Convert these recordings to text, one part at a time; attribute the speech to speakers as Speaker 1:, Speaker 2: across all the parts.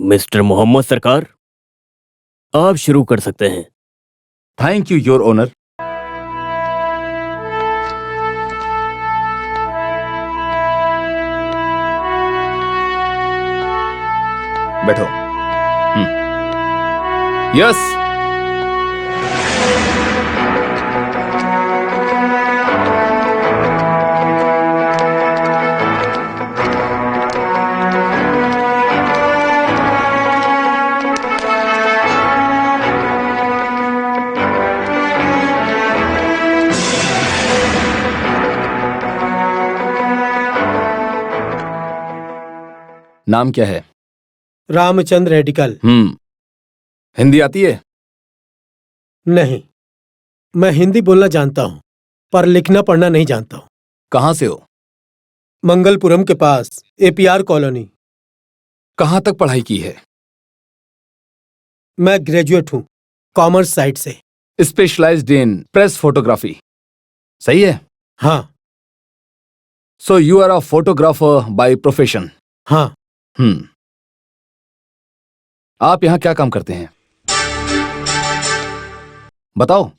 Speaker 1: Mister Mohammad सरकार, आप शुरू कर सकते हैं।
Speaker 2: Thank you your honour. बैठो। यस। नाम क्या है?
Speaker 3: रामचंद्र एडिकल।
Speaker 2: हिंदी आती है?
Speaker 3: नहीं, मैं हिंदी बोलना जानता हूं पर लिखना पढ़ना नहीं जानता हूं।
Speaker 2: कहां से हो?
Speaker 3: मंगलपुरम के पास एपीआर कॉलोनी।
Speaker 2: कहां तक पढ़ाई की है?
Speaker 3: मैं ग्रेजुएट हूं, कॉमर्स साइड से।
Speaker 2: स्पेशलाइज्ड इन प्रेस फोटोग्राफी, सही है?
Speaker 3: हाँ।
Speaker 2: So you are a photographer by profession?
Speaker 3: हाँ।
Speaker 2: आप यहां क्या काम करते हैं? बताओ।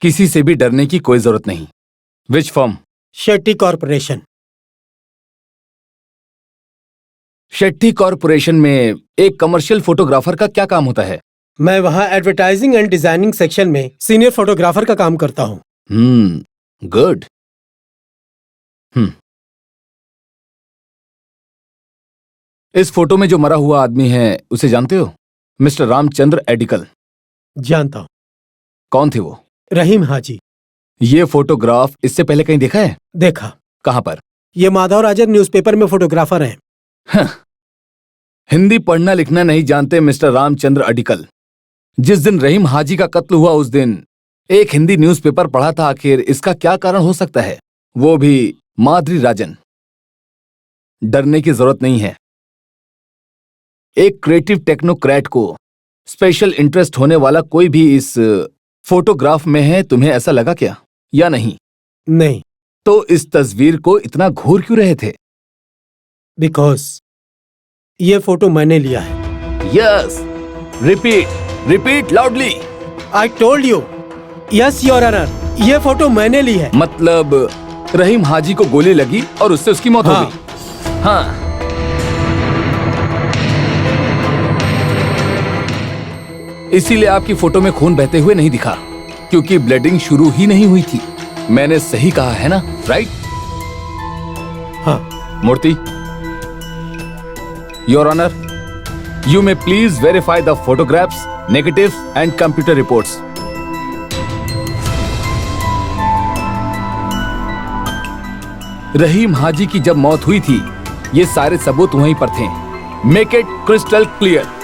Speaker 2: किसी से भी डरने की कोई जरूरत नहीं। विच firm?
Speaker 3: Shetty corporation.
Speaker 2: Shetty corporation में एक कमर्शियल फोटोग्राफर का क्या काम होता है?
Speaker 3: मैं वहां एडवर्टाइजिंग एंड डिजाइनिंग सेक्शन में सीनियर फोटोग्राफर का काम करता हूं।
Speaker 2: गुड। इस फोटो में जो मरा हुआ आदमी है उसे जानते हो? मिस्टर रामचंद्र एडिकल।
Speaker 3: जानता हूं।
Speaker 2: कौन थे वो?
Speaker 3: रहीम हाजी।
Speaker 2: ये फोटोग्राफ इससे पहले कहीं देखा है?
Speaker 3: देखा।
Speaker 2: कहां पर?
Speaker 3: ये माधव राजन न्यूज़पेपर में फोटोग्राफर हैं।
Speaker 2: हिंदी पढ़ना लिखना नहीं जानते मिस्टर रामचंद्र एडिकल। जिस दिन रहीम हाजी का कत्ल हुआ उस दिन एक हिंदी न्यूज़पेपर पढ़ा था। आखिर इसका क्या कारण हो सकता है? वो भी माधवी राजन। डरने की जरूरत नहीं है। एक क्रिएटिव टेक्नोक्रेट को स्पेशल इंटरेस्ट होने वाला कोई भी इस फोटोग्राफ में है। तुम्हें ऐसा लगा क्या या नहीं?
Speaker 3: नहीं।
Speaker 2: तो इस तस्वीर को इतना घूर क्यों रहे थे?
Speaker 3: बिकॉज ये फोटो मैंने लिया है।
Speaker 2: Yes, repeat loudly.
Speaker 3: I told you. Yes your honour, ये फोटो मैंने ली है।
Speaker 2: मतलब रहीम हाजी को गोली लगी और उससे उसकी मौत हो गई। हाँ। इसीलिए आपकी फोटो में खून बहते हुए नहीं दिखा, क्योंकि ब्लीडिंग शुरू ही नहीं हुई थी। मैंने सही कहा है ना? राइट?
Speaker 3: हाँ।
Speaker 2: Murthy, your honour, you may please verify the photographs, negatives and computer reports. Rahim Haji की जब मौत हुई थी ये सारे सबूत वहीं पर थे। Make it crystal clear.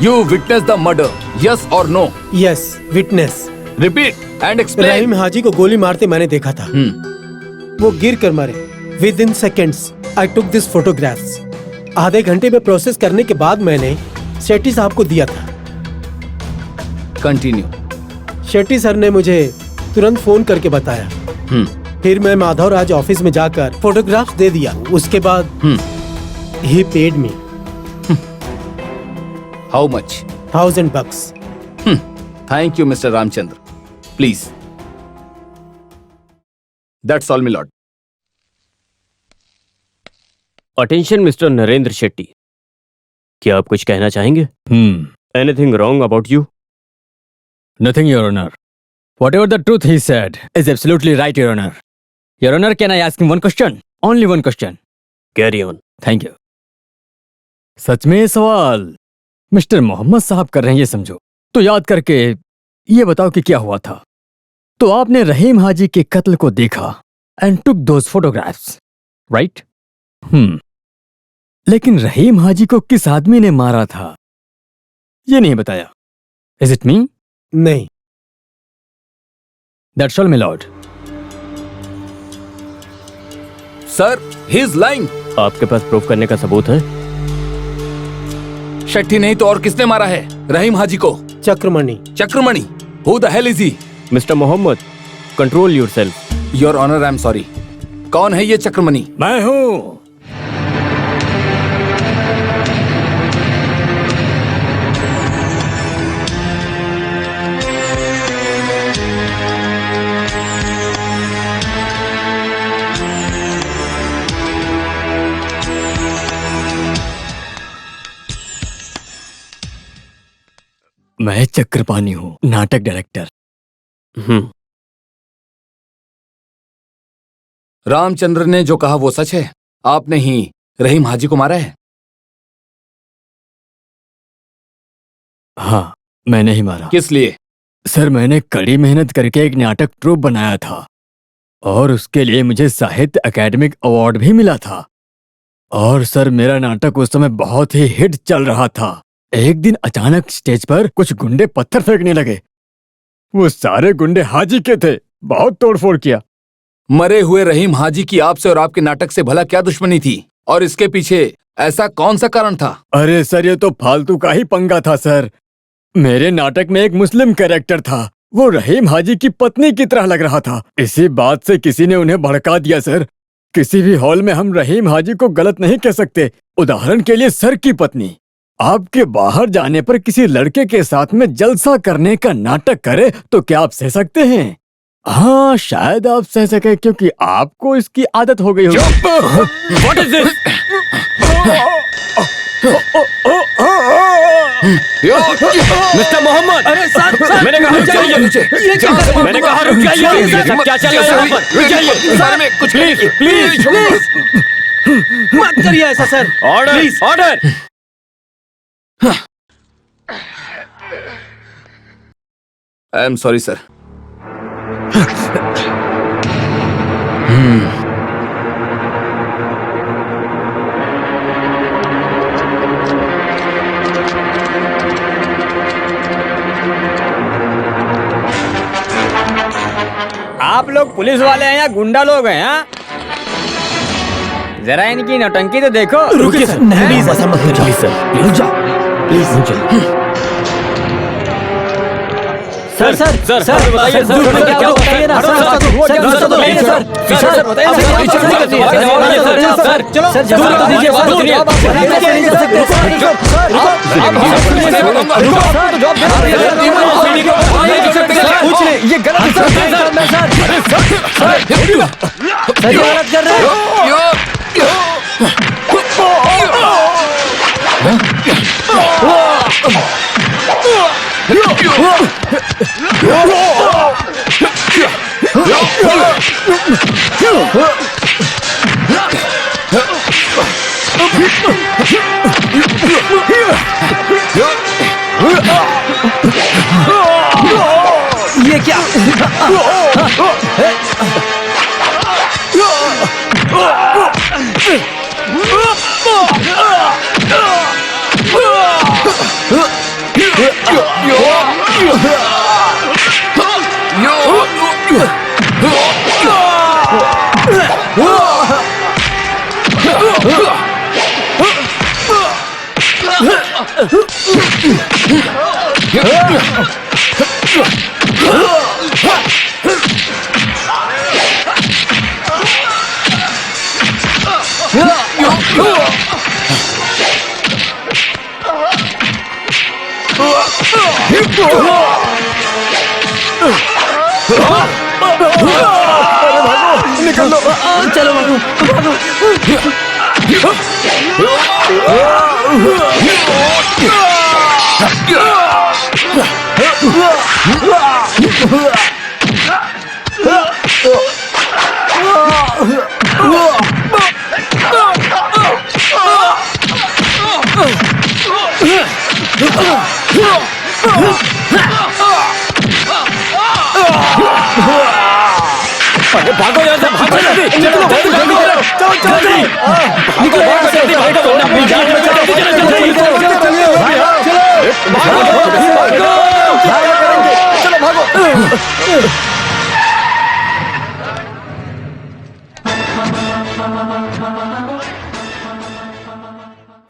Speaker 2: You witnessed the murder, yes or no?
Speaker 3: Yes, witness.
Speaker 2: Repeat and explain.
Speaker 3: रहीम हाजी को गोली मारते मैंने देखा था। वो गिर कर मरे। Within seconds, I took this photographs. आधे घंटे में प्रोसेस करने के बाद मैंने शेट्टी साहब को दिया था।
Speaker 2: Continue.
Speaker 3: शेट्टी सर ने मुझे तुरंत फोन करके बताया। फिर मैं माधव राज ऑफिस में जाकर फोटोग्राफ्स दे दिया। उसके बाद he paid me.
Speaker 2: How much?
Speaker 3: $1,000.
Speaker 2: Thank you, Mr. Ramchandra. Please. That's all, my lord.
Speaker 1: Attention mister Narendra Shetty, क्या आप कुछ कहना चाहेंगे? Anything wrong about you?
Speaker 4: Nothing, Your Honor. Whatever the truth he said is absolutely right, Your Honor. Your Honor, can I ask him one question? Only one question.
Speaker 1: Carry on.
Speaker 4: Thank you. सच में ये सवाल mister Mohammad साहब कर रहे हैं ये समझो। तो याद करके ये बताओ कि क्या हुआ था। तो आपने रहीम हाजी के कत्ल को देखा and took those photographs, right? लेकिन रहीम हाजी को किस आदमी ने मारा था ये नहीं बताया। इज इट मी?
Speaker 3: नहीं।
Speaker 4: That's all, my Lord.
Speaker 2: Sir, he is lying.
Speaker 1: आपके पास प्रूफ करने का सबूत है?
Speaker 2: शेट्टी नहीं तो और किसने मारा है रहीम हाजी को?
Speaker 3: Chakramani.
Speaker 2: Chakramani? Who the hell is he?
Speaker 1: Mister Mohammed, control yourself.
Speaker 2: Your honour, I am sorry. कौन है ये चक्रमणि?
Speaker 4: मैं हूं। मैं चक्रपाणी हूँ, नाटक डायरेक्टर।
Speaker 2: रामचंद्र ने जो कहा वो सच है? आपने ही रहीम हाजी को मारा है?
Speaker 4: हाँ, मैंने ही मारा।
Speaker 2: किस लिए?
Speaker 4: सर, मैंने कड़ी मेहनत करके एक नाटक ट्रूप बनाया था और उसके लिए मुझे साहित्य अकेडमिक अवार्ड भी मिला था। और सर, मेरा नाटक उस समय बहुत ही हिट चल रहा था। एक दिन अचानक स्टेज पर कुछ गुंडे पत्थर फेंकने लगे। वो सारे गुंडे हाजी के थे। बहुत तोड़फोड़ किया।
Speaker 2: मरे हुए रहीम हाजी की आपसे और आपके नाटक से भला क्या दुश्मनी थी? और इसके पीछे ऐसा कौन सा कारण था?
Speaker 4: अरे सर, ये तो फालतू का ही पंगा था सर। मेरे नाटक में एक मुस्लिम कैरेक्टर था। वो रहीम हाजी की पत्नी की तरह लग रहा था। इसी बात से किसी ने उन्हें भड़का दिया सर। किसी भी हॉल में हम रहीम हाजी को गलत नहीं कह सकते। उदाहरण के लिए सर की पत्नी आपके बाहर जाने पर किसी लड़के के साथ में जलसा करने का नाटक करे तो क्या आप सह सकते हैं? हाँ, शायद आप सह सके क्योंकि आपको इसकी आदत हो गई होगी।
Speaker 1: What is this? Mister Mohammed,
Speaker 3: अरे सर,
Speaker 1: मैंने कहा रुक जाइए। मैंने कहा रुक जाइए। ये सब क्या चल रहा है यहाँ पर? रुक जाइए। कुछ प्लीज
Speaker 3: मत करिए ऐसा sir.
Speaker 1: Order order.
Speaker 2: I am sorry sir.
Speaker 5: आप लोग पुलिस वाले हैं या गुंडा लोग हैं? हाँ? जरा इनकी नौटंकी तो देखो।
Speaker 3: रुकिए सर, प्लीज ऐसा मत करिए सर। रुक जाओ
Speaker 1: सर सर सर बताइए सर, क्या बताइए ना सर। सर बताइए सर। सर बताइए सर। चलो सर, जवाब दीजिए।
Speaker 5: कुछ नहीं, ये गलत है सर। सर गलत कर रहे
Speaker 3: ये क्या?
Speaker 5: निकल लो। चलो भागो भागो।
Speaker 1: अरे भागो यहाँ से, भागो जल्दी। चलो जल्दी जल्दी चलो, चलो जल्दी निकलो यहाँ से। भागो वरना अपनी जान बचाओ। चलो जल्दी चलो भागो।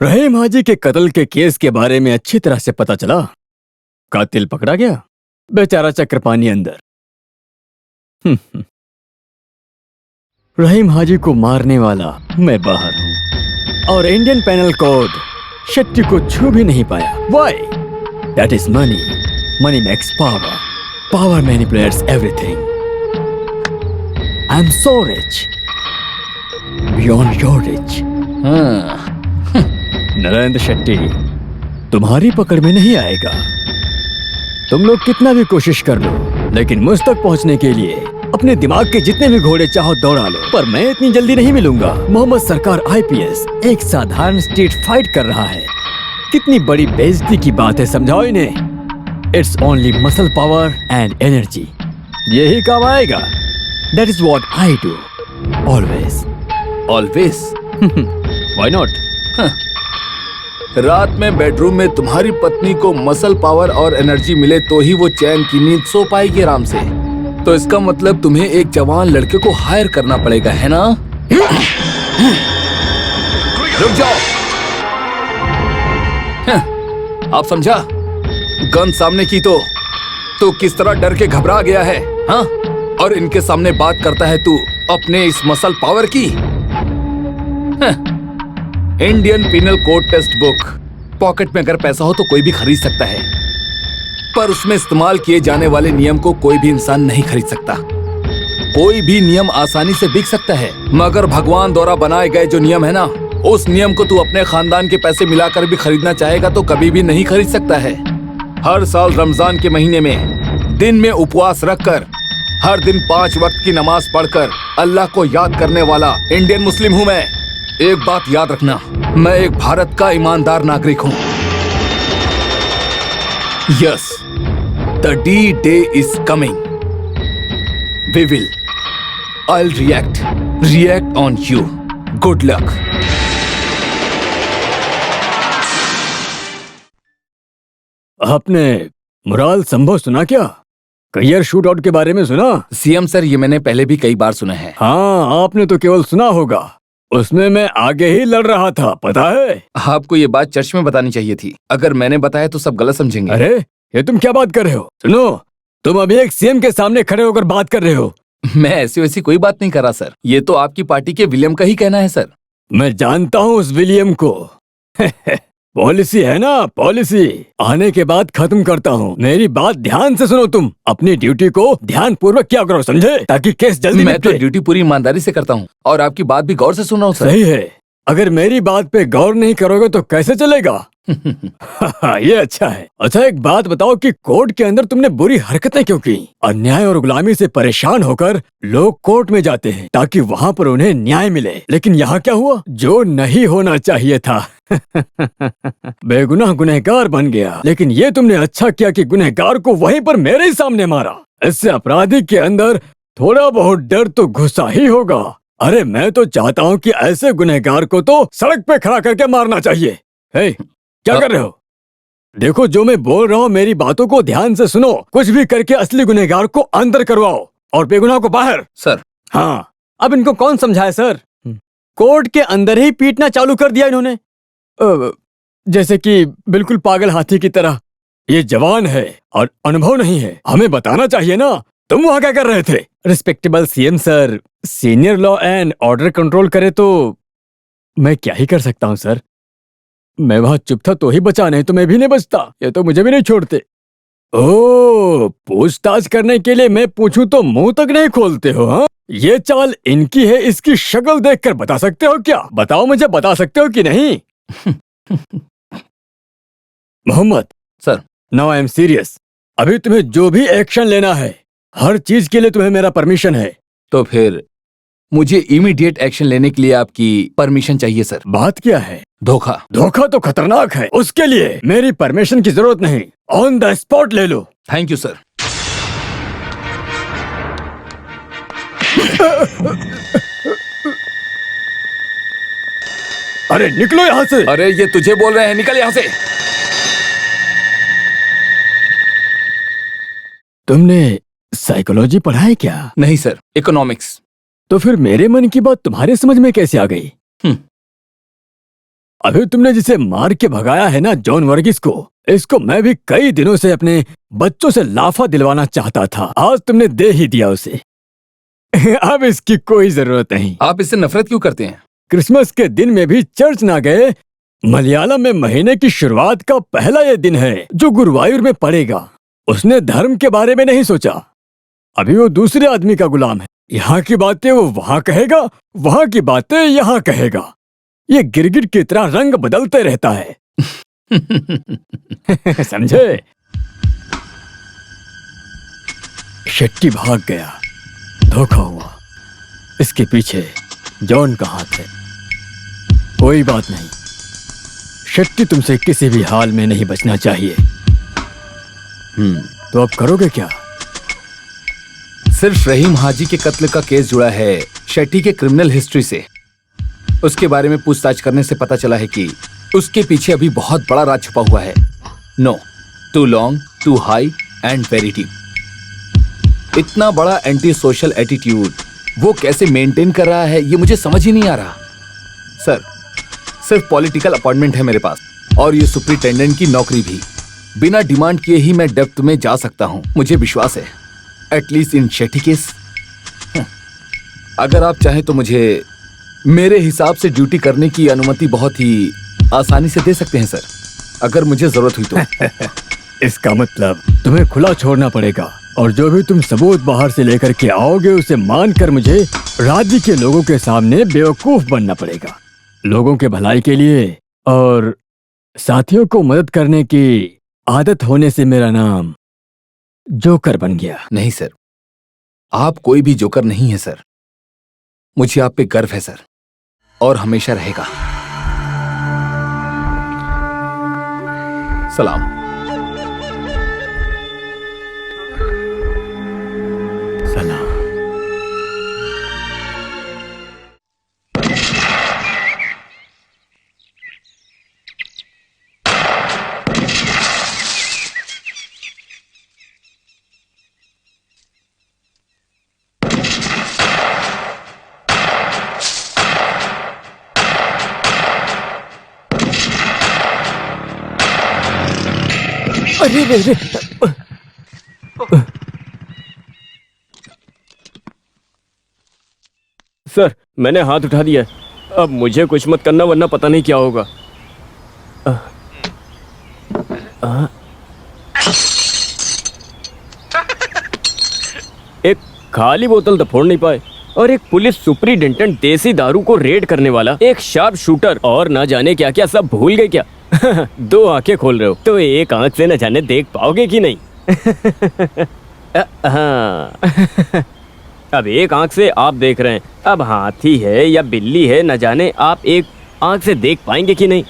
Speaker 4: रहीम हाजी के कत्ल के केस के बारे में अच्छी तरह से पता चला। कातिल पकड़ा गया, बेचारा चक्रपाणी अंदर। रहीम हाजी को मारने वाला मैं बाहर हूं और इंडियन पेनल कोड शेट्टी को छू भी नहीं पाया। Why? That is money. Money makes power. Power manipulates everything. I'm so rich. Beyond your rich. Narendra Shetty तुम्हारी पकड़ में नहीं आएगा। तुम लोग कितना भी कोशिश कर लो, लेकिन मुझ तक पहुंचने के लिए अपने दिमाग के जितने भी घोड़े चाहो दौड़ा लो, पर मैं इतनी जल्दी नहीं मिलूंगा। मोहम्मद सरकार आईपीएस एक साधारण स्ट्रीट फाइट कर रहा है। कितनी बड़ी बेइज्जती की बात है, समझाओ इन्हें। It's only muscle power and energy, यही काम आएगा। That is what I do always.
Speaker 2: Always?
Speaker 4: Why not?
Speaker 2: रात में बेडरूम में तुम्हारी पत्नी को मसल पावर और एनर्जी मिले तो ही वो चैन की नींद सो पाएगी आराम से। तो इसका मतलब तुम्हें एक जवान लड़के को हायर करना पड़ेगा, है ना? रुक जाओ। आप समझा? गन सामने की तो किस तरह डर के घबरा गया है, हाँ? और इनके सामने बात करता है तू अपने इस मसल पावर की। Indian penal code text book. Pocket में अगर पैसा हो तो कोई भी खरीद सकता है, पर उसमें इस्तेमाल किए जाने वाले नियम को कोई भी इंसान नहीं खरीद सकता। कोई भी नियम आसानी से बिक सकता है, मगर भगवान द्वारा बनाए गए जो नियम है ना, उस नियम को तू अपने खानदान के पैसे मिलाकर भी खरीदना चाहेगा तो कभी भी नहीं खरीद सकता है। हर साल रमजान के महीने में दिन में उपवास रखकर, हर दिन 5 वक्त की नमाज पढ़कर अल्लाह को याद करने वाला इंडियन मुस्लिम हूँ मैं। एक बात याद रखना, मैं एक भारत का ईमानदार नागरिक हूँ। Yes, the D-Day is coming. We will. I'll react on you. Good luck.
Speaker 4: आपने मुराल संभव सुना क्या? करियर शूट आउट के बारे में सुना?
Speaker 2: सीएम सर, ये मैंने पहले भी कई बार सुना है।
Speaker 4: हाँ, आपने तो केवल सुना होगा। उसमें मैं आगे ही लड़ रहा था, पता है?
Speaker 2: आपको ये बात चर्च में बतानी चाहिए थी। अगर मैंने बताया तो सब गलत समझेंगे।
Speaker 4: अरे, ये तुम क्या बात कर रहे हो? सुनो, तुम अभी एक सीएम के सामने खड़े होकर बात कर रहे हो।
Speaker 2: मैं ऐसी वैसी कोई बात नहीं कर रहा सर। ये तो आपकी पार्टी के विलियम का ही कहना है सर।
Speaker 4: मैं जानता हूँ उस विलियम को। पॉलिसी है ना, पॉलिसी आने के बाद खत्म करता हूँ। मेरी बात ध्यान से सुनो, तुम अपनी ड्यूटी को ध्यान पूर्वक क्या करो, समझे? ताकि केस जल्दी
Speaker 2: मैं तो
Speaker 4: निपटे।
Speaker 2: ड्यूटी पूरी ईमानदारी से करता हूँ और आपकी बात भी गौर से सुन रहा हूँ सर।
Speaker 4: सही है, अगर मेरी बात पे गौर नहीं करोगे तो कैसे चलेगा? ये अच्छा है। अच्छा, एक बात बताओ कि कोर्ट के अंदर तुमने बुरी हरकतें क्यों की? अन्याय और गुलामी से परेशान होकर लोग कोर्ट में जाते हैं ताकि वहाँ पर उन्हें न्याय मिले, लेकिन यहाँ क्या हुआ? जो नहीं होना चाहिए था। बेगुनाह गुनहगार बन गया। लेकिन ये तुमने अच्छा किया कि गुनहगार को वहीं पर मेरे ही सामने मारा। इससे अपराधी के अंदर थोड़ा बहुत डर तो घुसा ही होगा। अरे, मैं तो चाहता हूँ कि ऐसे गुनहगार को तो सड़क पे खड़ा करके मारना चाहिए। हे, क्या कर रहे हो? देखो, जो मैं बोल रहा हूँ मेरी बातों को ध्यान से सुनो। कुछ भी करके असली गुनहगार को अंदर करवाओ और बेगुनाह को बाहर।
Speaker 2: सर।
Speaker 4: हाँ, अब इनको कौन समझाए सर? कोर्ट के अंदर ही पीटना चालू कर दिया इन्होंने, जैसे कि बिल्कुल पागल हाथी की तरह। ये जवान है और अनुभव नहीं है, हमें बताना चाहिए ना। तुम वहां क्या कर रहे थे? Respectable CM sir, senior law and order control करे तो मैं क्या ही कर सकता हूँ सर। मैं वहां चुप था तो ही बचा, नहीं तो मैं भी नहीं बचता। ये तो मुझे भी नहीं छोड़ते। ओह, पूछताछ करने के लिए मैं पूछूं तो मुंह तक नहीं खोलते हो, हाँ? ये चाल इनकी है, इसकी शक्ल देखकर बता सकते हो क्या? बताओ मुझे, बता सकते हो कि नहीं? Mohammed
Speaker 2: sir,
Speaker 4: now I am serious. अभी तुम्हें जो भी एक्शन लेना है, हर चीज के लिए तुम्हें मेरा परमिशन है।
Speaker 2: तो फिर मुझे इमीडिएट एक्शन लेने के लिए आपकी परमिशन चाहिए सर।
Speaker 4: बात क्या है?
Speaker 2: धोखा।
Speaker 4: धोखा तो खतरनाक है, उसके लिए मेरी परमिशन की जरूरत नहीं, ऑन द स्पॉट ले लो।
Speaker 2: Thank you sir.
Speaker 4: अरे निकलो यहाँ से।
Speaker 2: अरे, ये तुझे बोल रहे हैं, निकल यहाँ से।
Speaker 4: तुमने साइकोलॉजी पढ़ा है क्या?
Speaker 2: नहीं सर, इकोनॉमिक्स।
Speaker 4: तो फिर मेरे मन की बात तुम्हारे समझ में कैसे आ गई? अभी तुमने जिसे मार के भगाया है ना, जॉन वर्गीस को, इसको मैं भी कई दिनों से अपने बच्चों से लाफा दिलवाना चाहता था। आज तुमने दे ही दिया उसे। अब इसकी कोई जरूरत नहीं।
Speaker 2: आप इससे नफरत क्यों करते हैं?
Speaker 4: क्रिसमस के दिन में भी चर्च ना गए। मलयालम में महीने की शुरुआत का पहला ये दिन है जो गुरुवायूर में पड़ेगा। उसने धर्म के बारे में नहीं सोचा। अभी वो दूसरे आदमी का गुलाम है। यहाँ की बातें वो वहां कहेगा, वहां की बातें यहाँ कहेगा। ये गिरगिट की तरह रंग बदलते रहता है। समझे? शेट्टी भाग गया, धोखा हुआ। इसके पीछे जॉन का हाथ है। कोई बात नहीं, शेट्टी तुमसे किसी भी हाल में नहीं बचना चाहिए। तो अब करोगे क्या?
Speaker 2: सिर्फ रहीम हाजी के कत्ल का केस जुड़ा है शेट्टी के क्रिमिनल हिस्ट्री से। उसके बारे में पूछताछ करने से पता चला है कि उसके पीछे अभी बहुत बड़ा राज छुपा हुआ है। No, too long, too high and very deep. इतना बड़ा एंटी सोशल एटीट्यूड वो कैसे मेंटेन कर रहा है, ये मुझे समझ ही नहीं आ रहा। सर, सिर्फ पॉलिटिकल अपॉइंटमेंट है मेरे पास, और ये सुपरिटेंडेंट की नौकरी भी। बिना डिमांड किए ही मैं डेप्थ में जा सकता हूं, मुझे विश्वास है। At least in Shetty case. अगर आप चाहें तो मुझे मेरे हिसाब से ड्यूटी करने की अनुमति बहुत ही आसानी से दे सकते हैं सर, अगर मुझे जरूरत हुई तो।
Speaker 4: इसका मतलब तुम्हें खुला छोड़ना पड़ेगा, और जो भी तुम सबूत बाहर से लेकर के आओगे उसे मानकर मुझे राज्य के लोगों के सामने बेवकूफ बनना पड़ेगा। लोगों के भलाई के लिए और साथियों को मदद करने की आदत होने से मेरा नाम जोकर बन गया।
Speaker 2: नहीं सर, आप कोई भी जोकर नहीं है सर। मुझे आप पे गर्व है सर, और हमेशा रहेगा। सलाम।
Speaker 4: सलाम।
Speaker 5: अरे रे रे।
Speaker 1: सर, मैंने हाथ उठा दिया है। अब मुझे कुछ मत करना, वरना पता नहीं क्या होगा। एक खाली बोतल तो फोड़ नहीं पाए, और एक पुलिस सुपरिटेंडेंट देसी दारू को रेड करने वाला, एक शार्प शूटर, और ना जाने क्या क्या सब भूल गए क्या? दो आंखें खोल रहे हो तो एक आंख से न जाने देख पाओगे कि नहीं? हाँ। अब एक आंख से आप देख रहे हैं, अब हाथी है या बिल्ली है न जाने आप एक आंख से देख पाएंगे कि नहीं?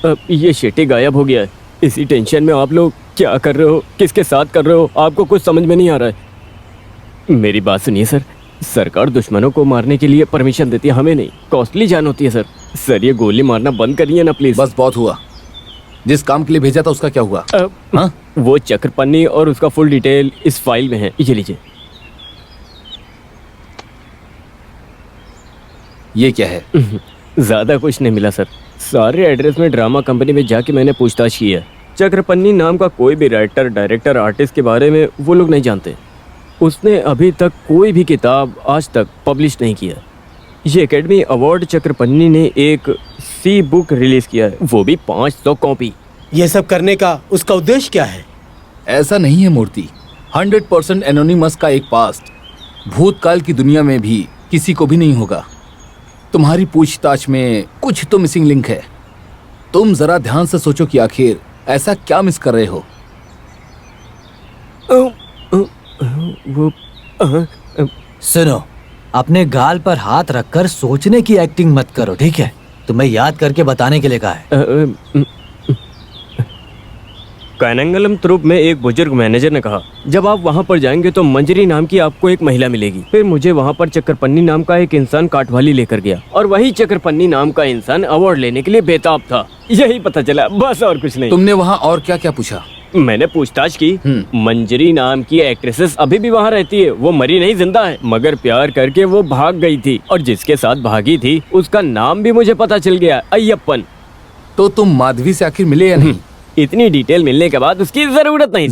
Speaker 1: अब ये शेट्टी गायब हो गया है। इसी टेंशन में आप लोग क्या कर रहे हो, किसके साथ कर रहे हो, आपको कुछ समझ में नहीं आ रहा है। मेरी बात सुनिए सर, सरकार दुश्मनों को मारने के लिए परमिशन देती है, हमें नहीं। कॉस्टली जान होती है सर। सर, ये गोली मारना बंद करिए ना प्लीज।
Speaker 2: बस बहुत हुआ। जिस काम के लिए भेजा था उसका क्या हुआ? हाँ?
Speaker 1: वो चक्रपन्नी और उसका फुल डिटेल इस फाइल में है, ये लीजिए।
Speaker 2: ये क्या है?
Speaker 1: ज्यादा कुछ नहीं मिला सर। सारे एड्रेस में ड्रामा कंपनी में जाके मैंने पूछताछ की है। चक्रपन्नी नाम का कोई भी राइटर, डायरेक्टर, आर्टिस्ट के बारे में वो लोग नहीं जानते। उसने अभी तक कोई भी किताब आज तक पब्लिश नहीं किया। ये एकेडमी अवार्ड चक्रपन्नी ने एक सी बुक रिलीज किया है, वो भी 500 कॉपी।
Speaker 3: ये सब करने का उसका उद्देश्य क्या है?
Speaker 2: ऐसा नहीं है मूर्ति। 100% एनोनिमस का एक पास्ट भूतकाल की दुनिया में भी किसी को भी नहीं होगा। तुम्हारी पूछताछ में कुछ तो मिसिंग लिंक है। तुम जरा ध्यान से सोचो कि आखिर ऐसा क्या मिस कर रहे हो।
Speaker 5: सुनो, अपने गाल पर हाथ रखकर सोचने की एक्टिंग मत करो, ठीक है? तुम्हें याद करके बताने के लिए कहा है।
Speaker 1: कायनंगलम तुरुप में एक बुजुर्ग मैनेजर ने कहा, जब आप वहाँ पर जाएंगे तो मंजरी नाम की आपको एक महिला मिलेगी। फिर मुझे वहाँ पर चक्रपन्नी नाम का एक इंसान काठवाली लेकर गया, और वही चक्रपन्नी नाम का इंसान अवार्ड लेने के लिए बेताब था। यही पता चला, बस और कुछ नहीं।
Speaker 2: तुमने वहाँ और क्या क्या पूछा?
Speaker 1: मैंने पूछताछ की। मंजरी नाम की एक्ट्रेसेस अभी भी वहाँ रहती है। वो मरी नहीं, जिंदा है, मगर प्यार करके वो भाग गई थी, और जिसके साथ भागी थी उसका नाम भी मुझे पता चल गया, अय्यप्पन।
Speaker 2: तो तुम माधवी से आखिर मिले या नहीं?
Speaker 1: इतनी डिटेल मिलने के बाद उसकी जरूरत नहीं।